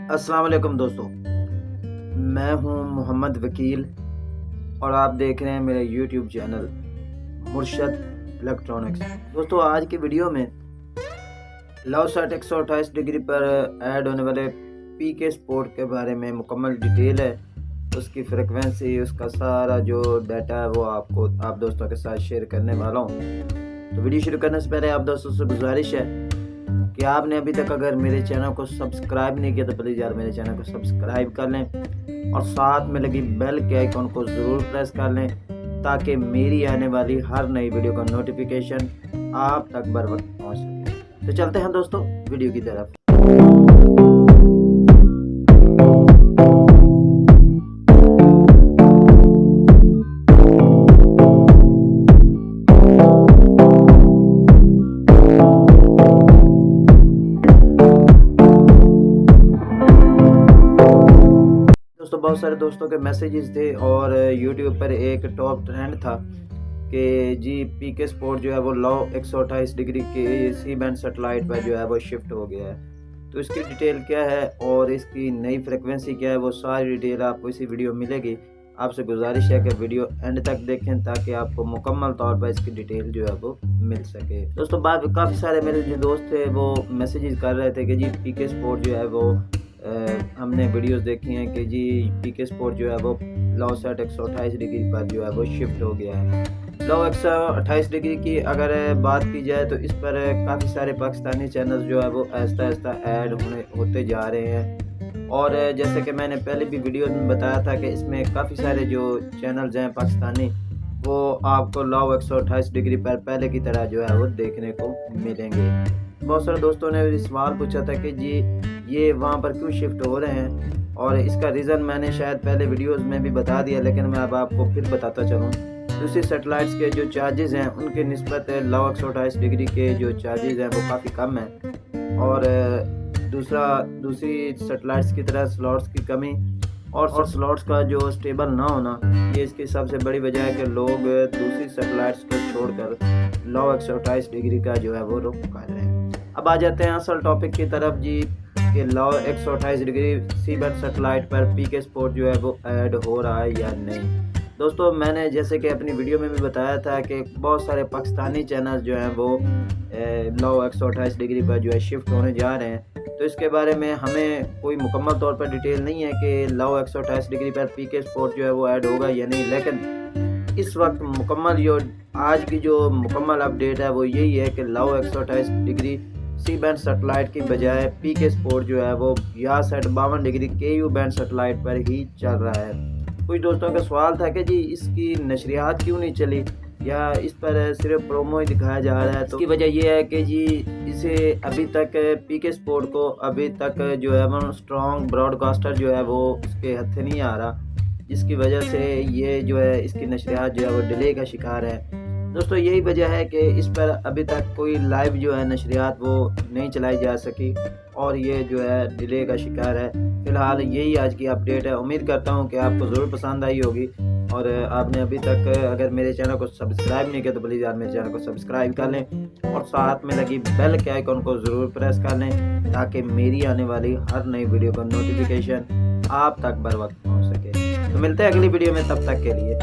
अस्सलाम वालेकुम दोस्तों, मैं हूं मोहम्मद वकील और आप देख रहे हैं मेरे यूट्यूब चैनल मुर्शद इलेक्ट्रॉनिक्स। दोस्तों, आज की वीडियो में लवसेट 128 डिग्री पर ऐड होने वाले पीके स्पोर्ट के बारे में मुकम्मल डिटेल है। उसकी फ्रिक्वेंसी, उसका सारा जो डाटा है वो आप दोस्तों के साथ शेयर करने वाला हूं। तो वीडियो शुरू करने से पहले आप दोस्तों से गुजारिश है कि आपने अभी तक अगर मेरे चैनल को सब्सक्राइब नहीं किया तो प्लीज़ यार मेरे चैनल को सब्सक्राइब कर लें और साथ में लगी बेल के आइकॉन को ज़रूर प्रेस कर लें ताकि मेरी आने वाली हर नई वीडियो का नोटिफिकेशन आप तक बर वक्त पहुँच सके। तो चलते हैं दोस्तों वीडियो की तरफ। बहुत सारे दोस्तों के मैसेजेस थे और यूट्यूब पर एक टॉप ट्रेंड था कि जी पीके स्पोर्ट जो है वो लौ 128 डिग्री के सी बैंड सेटेलाइट पर जो है वो शिफ्ट हो गया है। तो इसकी डिटेल क्या है और इसकी नई फ्रिक्वेंसी क्या है वो सारी डिटेल आपको इसी वीडियो मिलेगी। आपसे गुजारिश है कि वीडियो एंड तक देखें ताकि आपको मुकम्मल तौर पर इसकी डिटेल जो है वो मिल सके। दोस्तों, काफ़ी सारे मेरे जो दोस्त थे वो मैसेजेस कर रहे थे कि जी पीके स्पोर्ट जो है वो हमने वीडियोस देखी हैं कि जी पीके स्पोर्ट जो है वो लवसेट 128 डिग्री पर जो है वो शिफ्ट हो गया है। लौ 128 डिग्री की अगर बात की जाए तो इस पर काफ़ी सारे पाकिस्तानी चैनल्स जो है वो आहिस्ता आहिस्ता ऐड होते जा रहे हैं। और जैसे कि मैंने पहले भी वीडियो में बताया था कि इसमें काफ़ी सारे जो चैनल्स हैं पाकिस्तानी वो आपको लौ 128 डिग्री पर पहले की तरह जो है वो देखने को मिलेंगे। बहुत सारे दोस्तों ने सवाल पूछा था कि जी ये वहाँ पर क्यों शिफ्ट हो रहे हैं, और इसका रीज़न मैंने शायद पहले वीडियोस में भी बता दिया, लेकिन मैं अब आपको फिर बताता चलूँ। दूसरी सेटेलाइट्स के जो चार्जेस हैं उनके निस्बत लौ 128 डिग्री के जो चार्जेस हैं वो काफ़ी कम हैं। और दूसरी सेटेलाइट्स की तरह स्लॉट्स की कमी और स्लॉट्स का जो स्टेबल ना होना, ये इसकी सबसे बड़ी वजह है कि लोग दूसरी सेटेलाइट्स को छोड़कर लौ 128 डिग्री का जो है वो रुख कर रहे हैं। अब आ जाते हैं असल टॉपिक की तरफ जी कि लौ 128 डिग्री सी बैंड सेटेलाइट पर पीके स्पोर्ट जो है वो ऐड हो रहा है या नहीं। दोस्तों, मैंने जैसे कि अपनी वीडियो में भी बताया था कि बहुत सारे पाकिस्तानी चैनल्स जो हैं वो लौ 128 डिग्री पर जो है शिफ्ट होने जा रहे हैं। तो इसके बारे में हमें कोई मुकम्मल तौर पर डिटेल नहीं है कि लौ 128 डिग्री पर पीके स्पोर्ट जो है वो ऐड होगा या नहीं, लेकिन इस वक्त आज की जो मुकम्मल अपडेट है वो यही है कि लौ 128 डिग्री सी बैंड सेटेलाइट की बजाय पीके स्पोर्ट जो है वो या set 52 degree KU band satellite पर ही चल रहा है। कुछ दोस्तों का सवाल था कि जी इसकी नशरियात क्यों नहीं चली या इस पर सिर्फ प्रोमो ही दिखाया जा रहा है। तो इसकी वजह यह है कि जी इसे अभी तक पीके स्पोर्ट को अभी तक जो है वो स्ट्रॉन्ग ब्रॉडकास्टर जो है वो उसके हथ नहीं आ रहा, जिसकी वजह से ये जो है इसकी नशरियात जो है वो डिले का शिकार है। दोस्तों, यही वजह है कि इस पर अभी तक कोई लाइव जो है नशरियात वो नहीं चलाई जा सकी और ये जो है डिले का शिकार है। फ़िलहाल यही आज की अपडेट है। उम्मीद करता हूँ कि आपको ज़रूर पसंद आई होगी और आपने अभी तक अगर मेरे चैनल को सब्सक्राइब नहीं किया तो प्लीज़ यार मेरे चैनल को सब्सक्राइब कर लें और साथ में लगी बेल के आइकॉन को ज़रूर प्रेस कर लें ताकि मेरी आने वाली हर नई वीडियो का नोटिफिकेशन आप तक बर वक्त पहुँच सके। तो मिलते हैं अगली वीडियो में, तब तक के लिए